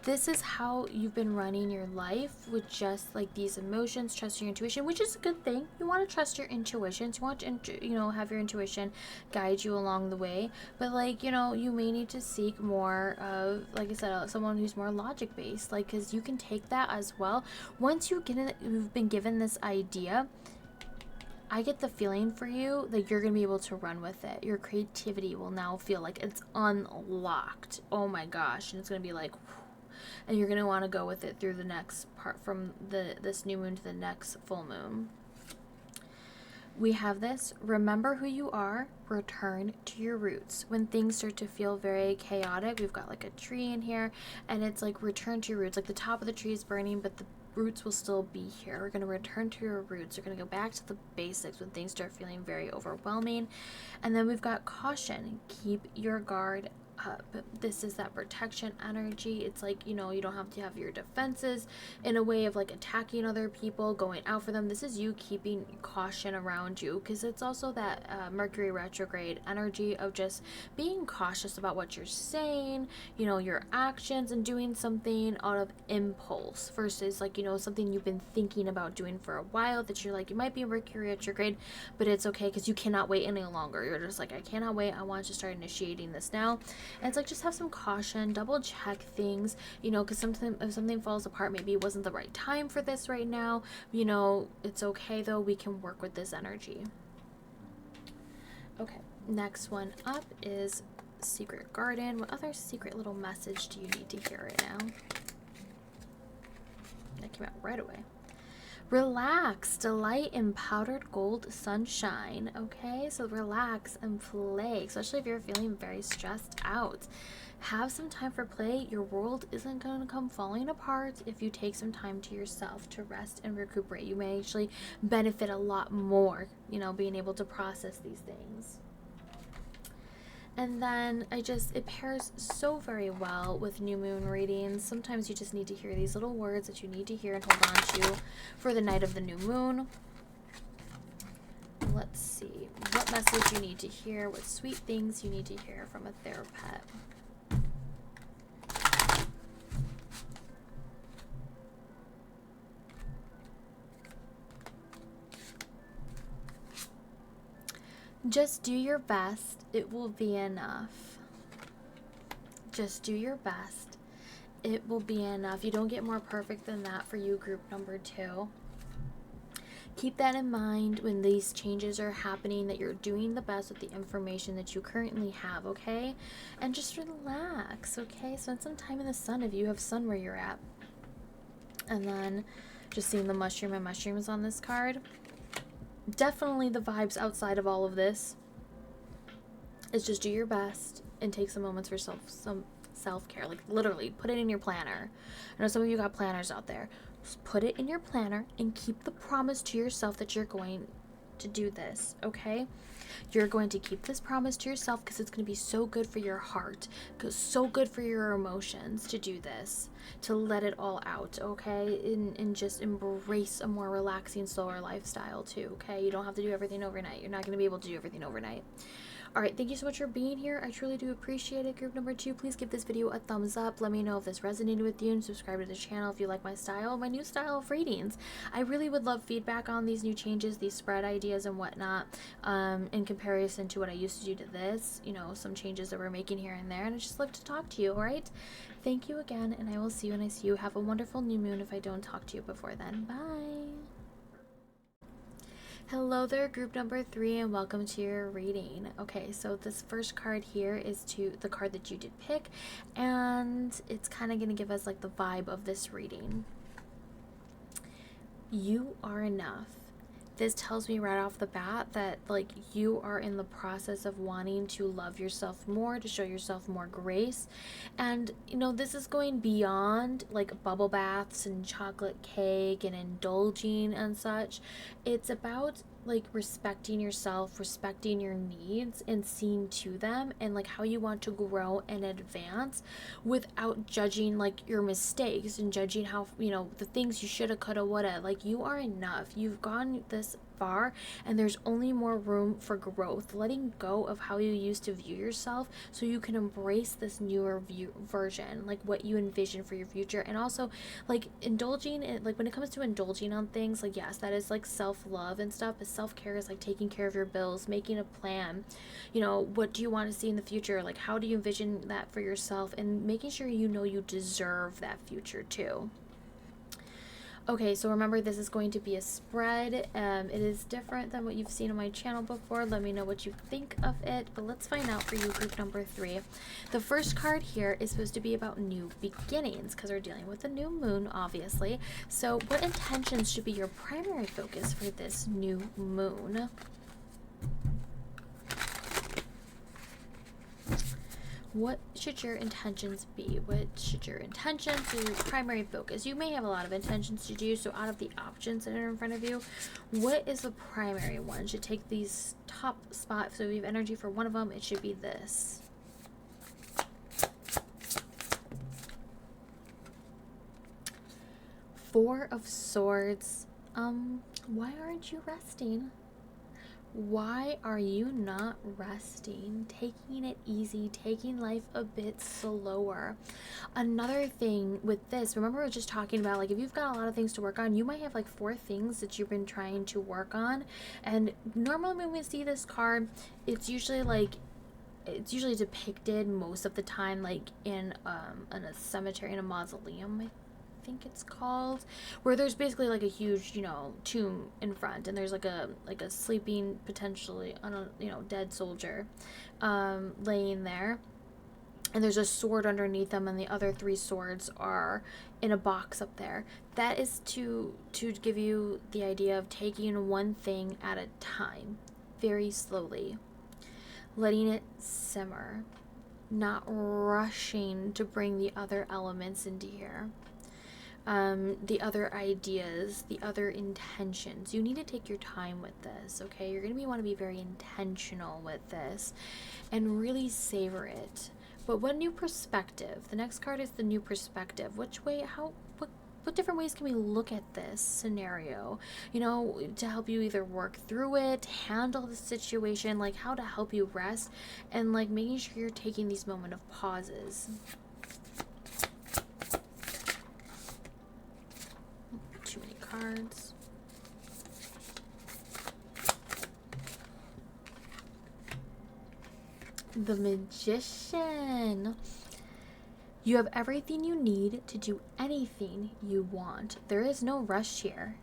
This is how you've been running your life, with just like these emotions, trusting your intuition, which is a good thing. You want to trust your intuitions. You want to, have your intuition guide you along the way. But like, you may need to seek more of, like I said, someone who's more logic based, like, because you can take that as well. Once you've been given this idea, I get the feeling for you that you're going to be able to run with it. Your creativity will now feel like it's unlocked. Oh my gosh. And it's going to be like, and you're going to want to go with it through the next part, from this new moon to the next full moon. We have this, remember who you are, return to your roots. When things start to feel very chaotic, we've got like a tree in here, and it's like return to your roots. Like the top of the tree is burning, but the roots will still be here. We're going to return to your roots. We're going to go back to the basics when things start feeling very overwhelming. And then we've got caution, keep your guard up. This is that protection energy. It's like, you don't have to have your defenses in a way of like attacking other people, going out for them. This is you keeping caution around you, because it's also that Mercury retrograde energy of just being cautious about what you're saying, your actions, and doing something out of impulse versus like, something you've been thinking about doing for a while that you're like, you might be Mercury retrograde, but it's okay because you cannot wait any longer. You're just like, I cannot wait. I want to start initiating this now. And it's like, just have some caution, double check things, because if something falls apart, maybe it wasn't the right time for this right now. It's okay though. We can work with this energy. Okay, next one up is Secret Garden. What other secret little message do you need to hear right now? That came out right away. Relax, delight in powdered gold sunshine. Okay, so relax and play, especially if you're feeling very stressed out. Have some time for play. Your world isn't going to come falling apart if you take some time to yourself to rest and recuperate. You may actually benefit a lot more, being able to process these things. And then it pairs so very well with new moon readings. Sometimes you just need to hear these little words that you need to hear and hold on to for the night of the new moon. Let's see what message you need to hear, what sweet things you need to hear from a therapet. Just do your best. It will be enough. Just do your best. It will be enough. You don't get more perfect than that for you, group number 2. Keep that in mind when these changes are happening, that you're doing the best with the information that you currently have, okay? And just relax, okay? Spend some time in the sun if you have sun where you're at. And then just seeing the mushroom and mushrooms on this card. Definitely the vibes outside of all of this is just do your best and take some moments for some self-care. Like literally put it in your planner. I know some of you got planners out there. Just put it in your planner and keep the promise to yourself that you're going to do this, okay? You're going to keep this promise to yourself because it's going to be so good for your heart, so good for your emotions to do this, to let it all out, okay? And just embrace a more relaxing, slower lifestyle too, okay? You don't have to do everything overnight. You're not going to be able to do everything overnight. All right, thank you so much for being here. I truly do appreciate it. Group number 2, please give this video a thumbs up. Let me know if this resonated with you and subscribe to the channel if you like my style, my new style of readings. I really would love feedback on these new changes, these spread ideas and whatnot, in comparison to what I used to do to this, you know, some changes that we're making here and there. And I just love to talk to you, all right? Thank you again, and I will see you when I see you. Have a wonderful new moon if I don't talk to you before then. Bye. Hello there, group number 3, and welcome to your reading. Okay, so this first card here is the card that you did pick, and it's kind of going to give us like the vibe of this reading. You are enough. This tells me right off the bat that like you are in the process of wanting to love yourself more, to show yourself more grace. And you know, this is going beyond like bubble baths and chocolate cake and indulging and such. It's about like respecting yourself, respecting your needs and seeing to them, and like how you want to grow and advance without judging like your mistakes and judging how, you know, the things you shoulda, coulda, woulda. Like you are enough. You've gone this far and there's only more room for growth. Letting go of how you used to view yourself so you can embrace this newer version, like what you envision for your future. And also like indulging in, like when it comes to indulging on things, like yes, that is like self-love and stuff, but self-care is like taking care of your bills, making a plan, you know, what do you want to see in the future, like how do you envision that for yourself, and making sure you know you deserve that future too. Okay, so remember this is going to be a spread. It is different than what you've seen on my channel before. Let me know what you think of it, but let's find out for you, group number 3. The first card here is supposed to be about new beginnings because we're dealing with the new moon, obviously. So what intentions should be your primary focus for this new moon? What should your intentions be? What should your intentions be? Your primary focus? You may have a lot of intentions to do, so out of the options that are in front of you, what is the primary one? Should take these top spots. So if you have energy for one of them, it should be this. Four of Swords. Why aren't you resting? Why are you not resting? Taking it easy, taking life a bit slower. Another thing with this, remember we were just talking about, like if you've got a lot of things to work on, you might have like 4 things that you've been trying to work on. And normally when we see this card, it's usually depicted most of the time like in a cemetery, in a mausoleum, I think it's called, where there's basically like a huge, you know, tomb in front, and there's like a sleeping, potentially on a, you know, dead soldier laying there, and there's a sword underneath them, and the other 3 swords are in a box up there. That is to give you the idea of taking one thing at a time, very slowly, letting it simmer, not rushing to bring the other elements into here. the other ideas, the other intentions. You need to take your time with this, okay? You're going to want to be very intentional with this and really savor it. But what new perspective? The next card is the new perspective. Which way, what different ways can we look at this scenario, you know, to help you either work through it, handle the situation, like how to help you rest, and like making sure you're taking these moment of pauses. Too many cards. The Magician. You have everything you need to do anything you want. There is no rush here.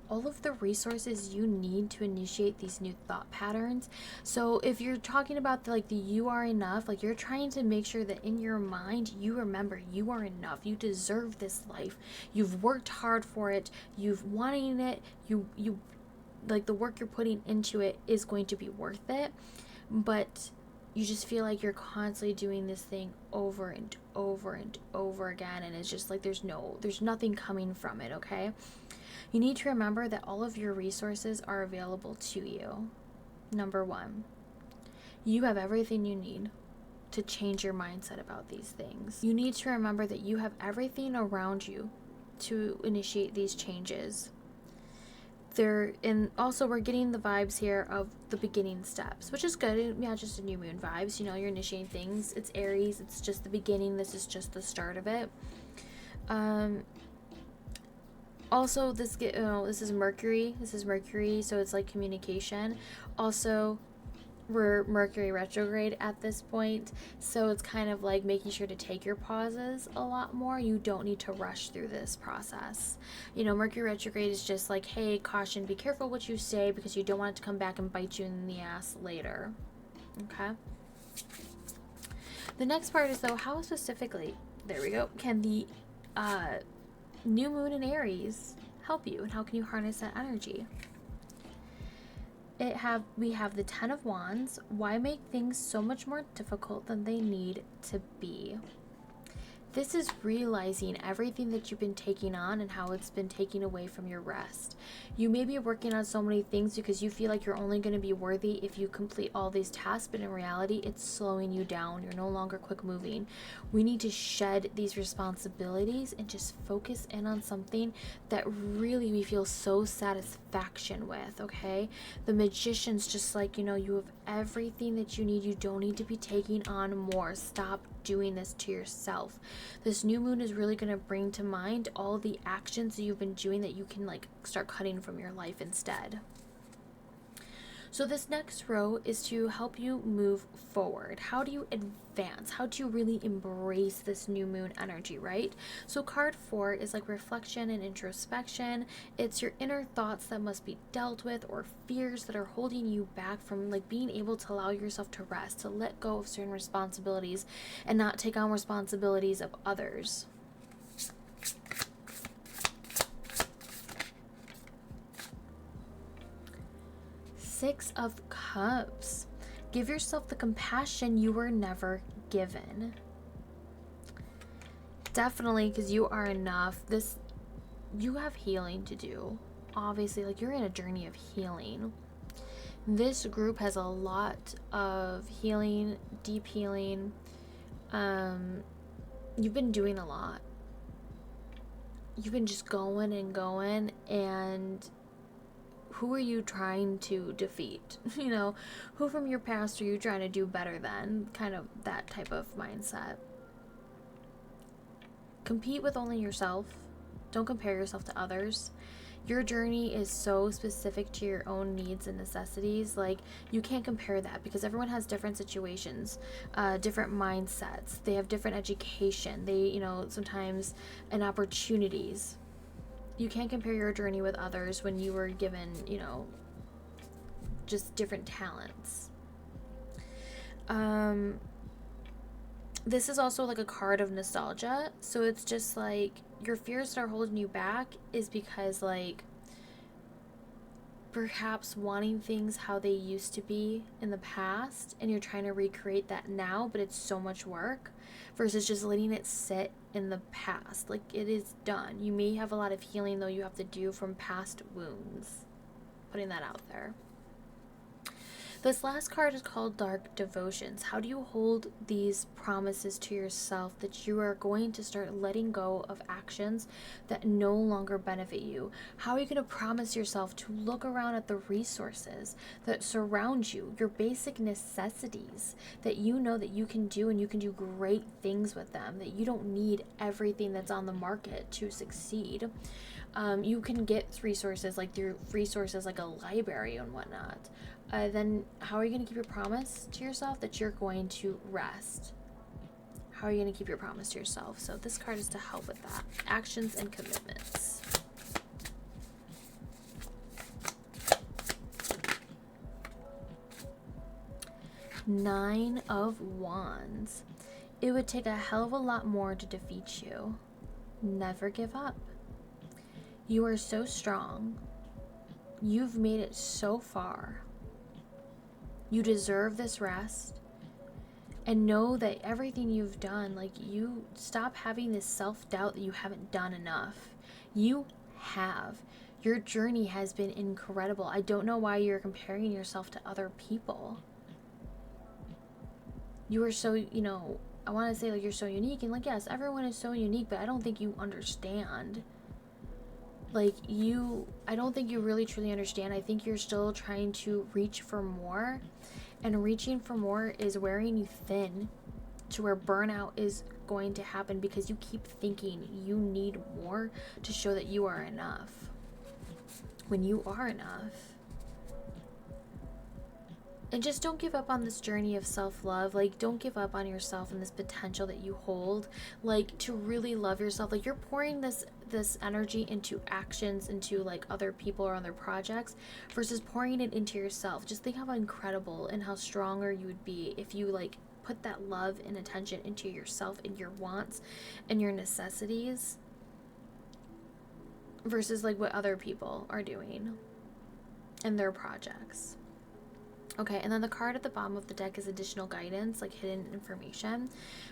All of the resources you need to initiate these new thought patterns. So if you're talking about the you are enough, like you're trying to make sure that in your mind you remember you are enough. You deserve this life. You've worked hard for it. You've wanting it. You like the work you're putting into it is going to be worth it. But you just feel like you're constantly doing this thing over and over and over again, and it's just like there's nothing coming from it, okay? You need to remember that all of your resources are available to you. Number one, you have everything you need to change your mindset about these things. You need to remember that you have everything around you to initiate these changes. And also we're getting the vibes here of the beginning steps, which is good. Yeah, just a new moon vibes, you know, you're initiating things. It's Aries, it's just the beginning. This is just the start of it. Also this is Mercury, so it's like communication. Also we're Mercury retrograde at this point, so it's kind of like making sure to take your pauses a lot more. You don't need to rush through this process. You know, Mercury retrograde is just like, hey, caution, be careful what you say because you don't want it to come back and bite you in the ass later. Okay. The next part is, though, how specifically, there we go, can the new moon in Aries help you, and how can you harness that energy? We have the 10 of Wands. Why make things so much more difficult than they need to be? This is realizing everything that you've been taking on and how it's been taking away from your rest. You may be working on so many things because you feel like you're only going to be worthy if you complete all these tasks, but in reality, it's slowing you down. You're no longer quick moving. We need to shed these responsibilities and just focus in on something that really we feel so satisfaction with, okay? The Magician's just like, you know, you have everything that you need. You don't need to be taking on more. Stop doing this to yourself. This new moon is really going to bring to mind all the actions that you've been doing that you can like start cutting from your life instead. So this next row is to help you move forward. How do you advance? How do you really embrace this new moon energy, right? So card 4 is like reflection and introspection. It's your inner thoughts that must be dealt with, or fears that are holding you back from like being able to allow yourself to rest, to let go of certain responsibilities and not take on responsibilities of others. Six of Cups. Give yourself the compassion you were never given. Definitely, because you are enough. You have healing to do. Obviously, like you're in a journey of healing. This group has a lot of healing, deep healing. You've been doing a lot. You've been just going and going, and who are you trying to defeat? You know, who from your past are you trying to do better than? Kind of that type of mindset. Compete with only yourself. Don't compare yourself to others. Your journey is so specific to your own needs and necessities. Like, you can't compare that because everyone has different situations, different mindsets. They have different education. They, you know, sometimes and opportunities. You can't compare your journey with others when you were given, you know, just different talents. This is also like a card of nostalgia. So it's just like your fears that are holding you back is because like perhaps wanting things how they used to be in the past, and you're trying to recreate that now, but it's so much work, versus just letting it sit in the past. Like, it is done. You may have a lot of healing though you have to do from past wounds. Putting that out there. This last card is called Dark Devotions. How do you hold these promises to yourself that you are going to start letting go of actions that no longer benefit you? How are you going to promise yourself to look around at the resources that surround you, your basic necessities that you know that you can do, and you can do great things with them, that you don't need everything that's on the market to succeed? You can get resources like through resources like a library and whatnot. Then how are you going to keep your promise to yourself that you're going to rest? How are you going to keep your promise to yourself? So this card is to help with that. Actions and commitments. Nine of Wands. It would take a hell of a lot more to defeat you. Never give up. You are so strong. You've made it so far. You deserve this rest. And know that everything you've done, like, you stop having this self-doubt that you haven't done enough. You have. Your journey has been incredible. I don't know why you're comparing yourself to other people. You are so, you know, I want to say, like, you're so unique. And, like, yes, everyone is so unique, but I don't think you understand. Like, I don't think you really truly understand. I think you're still trying to reach for more. And reaching for more is wearing you thin to where burnout is going to happen because you keep thinking you need more to show that you are enough. When you are enough. And just don't give up on this journey of self-love. Like, don't give up on yourself and this potential that you hold. Like, to really love yourself. Like, you're pouring this energy into actions, into like other people or other projects, versus pouring it into yourself. Just think how incredible and how stronger you would be if you like put that love and attention into yourself and your wants and your necessities, versus like what other people are doing and their projects. Okay, and then the card at the bottom of the deck is additional guidance, like hidden information,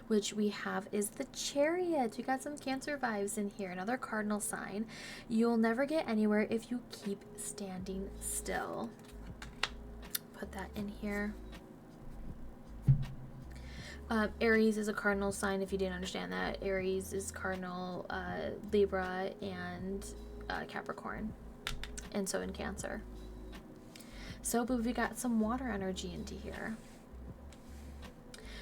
which we have is the Chariot. We got some Cancer vibes in here, another cardinal sign. You'll never get anywhere if you keep standing still. Put that in here. Aries is a cardinal sign, if you didn't understand that. Aries is cardinal, Libra, and Capricorn, and so in Cancer. So, but we got some water energy into here.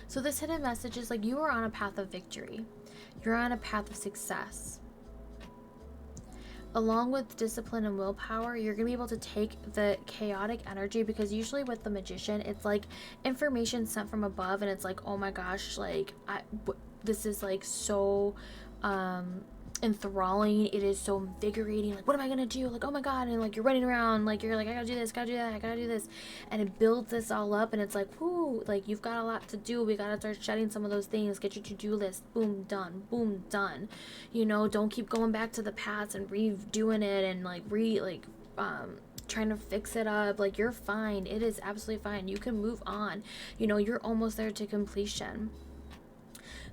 So this hidden message is like you are on a path of victory. You're on a path of success. Along with discipline and willpower, you're going to be able to take the chaotic energy, because usually with the Magician, it's like information sent from above and it's like, oh my gosh, like this is like so enthralling. It is so invigorating. Like, what am I gonna do? Like, oh my god. And like you're running around, like you're like, I gotta do this, gotta do that, I gotta do this, and it builds this all up, and it's like, whoo, like you've got a lot to do. We gotta start shedding some of those things. Get your to-do list. Boom, done. Boom, done. You know, don't keep going back to the past and redoing it and like trying to fix it up. Like, you're fine. It is absolutely fine. You can move on. You know, you're almost there to completion.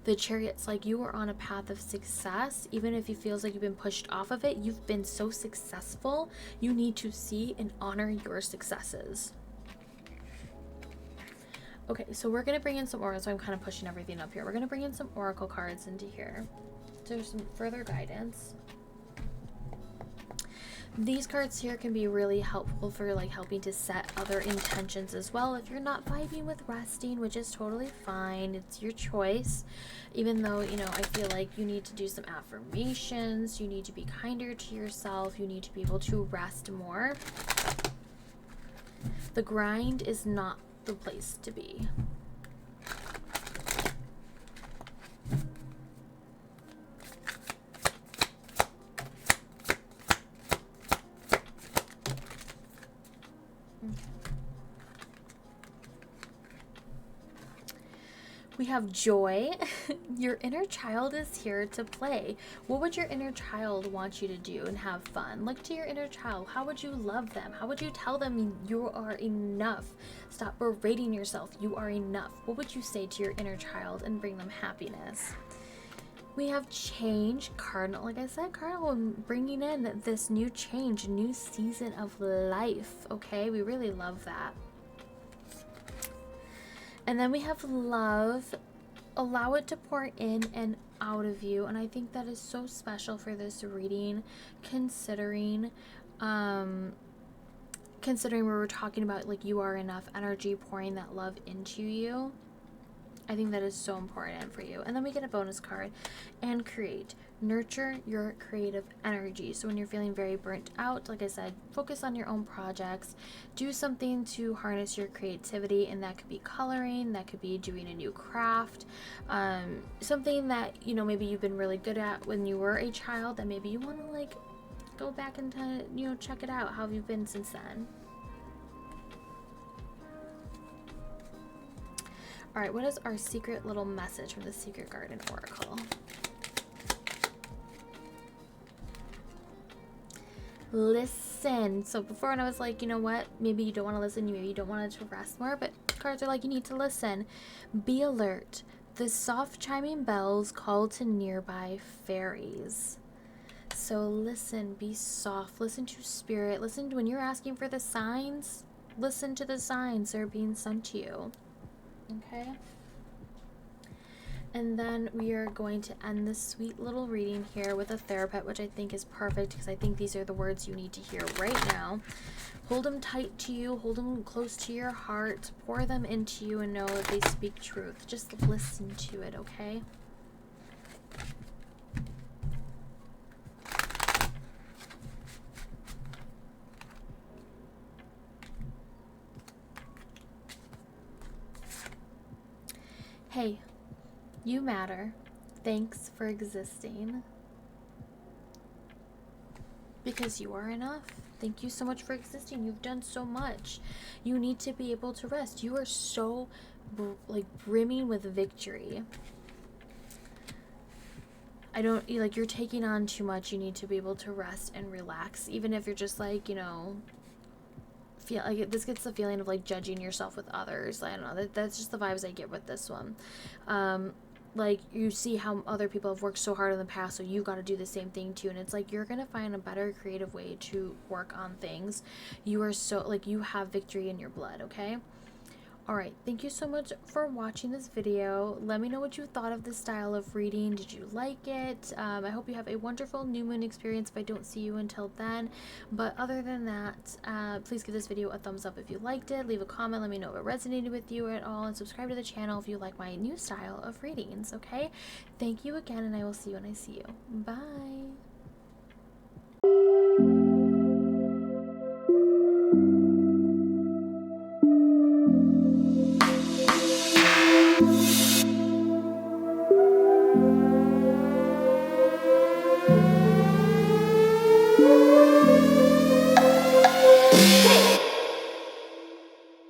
The Chariot's like you are on a path of success. Even if it feels like you've been pushed off of it, you've been so successful. You need to see and honor your successes. Okay, so we're going to bring in some oracle. So I'm kind of pushing everything up here. We're going to bring in some oracle cards into here. So there's some further guidance. These cards here can be really helpful for like helping to set other intentions as well. If you're not vibing with resting, which is totally fine, it's your choice. Even though, you know, I feel like you need to do some affirmations, you need to be kinder to yourself, you need to be able to rest more. The grind is not the place to be. We have joy. Your inner child is here to play. What would your inner child want you to do and have fun? Look to your inner child. How would you love them? How would you tell them you are enough? Stop berating yourself. You are enough. What would you say to your inner child and bring them happiness? We have change, Cardinal. Like I said, Cardinal, bringing in this new change, new season of life. Okay, we really love that. And then we have love. Allow it to pour in and out of you. And I think that is so special for this reading, considering where we're talking about like you are enough energy, pouring that love into you. I think that is so important for you. And then we get a bonus card, and create. Nurture your creative energy. So when you're feeling very burnt out, like I said, focus on your own projects. Do something to harness your creativity, and that could be coloring, that could be doing a new craft, something that, you know, maybe you've been really good at when you were a child that maybe you want to like go back and, you know, check it out. How have you been since then? All right, what is our secret little message from the Secret Garden Oracle? Listen. So before, when I was like, you know what, maybe you don't want to listen, maybe you don't want to rest more, but cards are like, you need to listen. Be alert. The soft chiming bells call to nearby fairies. So listen, be soft, listen to spirit, listen to when you're asking for the signs, listen to the signs that are being sent to you. Okay, and then we are going to end this sweet little reading here with a therapist, which I think is perfect because I think these are the words you need to hear right now. Hold them tight to you, hold them close to your heart, pour them into you, and know that they speak truth. Just listen to it, okay? Hey, you matter. Thanks for existing. Because you are enough. Thank you so much for existing. You've done so much. You need to be able to rest. You are so brimming with victory. You're taking on too much. You need to be able to rest and relax. Even if you're just like, you know, feel like this gets the feeling of like judging yourself with others. I don't know, that's just the vibes I get with this one. Like you see how other people have worked so hard in the past, so you got to do the same thing too, and it's like you're gonna find a better creative way to work on things. You are so like, you have victory in your blood. Okay, all right, thank you so much for watching this video. Let me know what you thought of this style of reading. Did you like it? I hope you have a wonderful new moon experience if I don't see you until then. But other than that, please give this video a thumbs up if you liked it. Leave a comment, let me know if it resonated with you at all, and subscribe to the channel if you like my new style of readings. Okay, thank you again, and I will see you when I see you. Bye.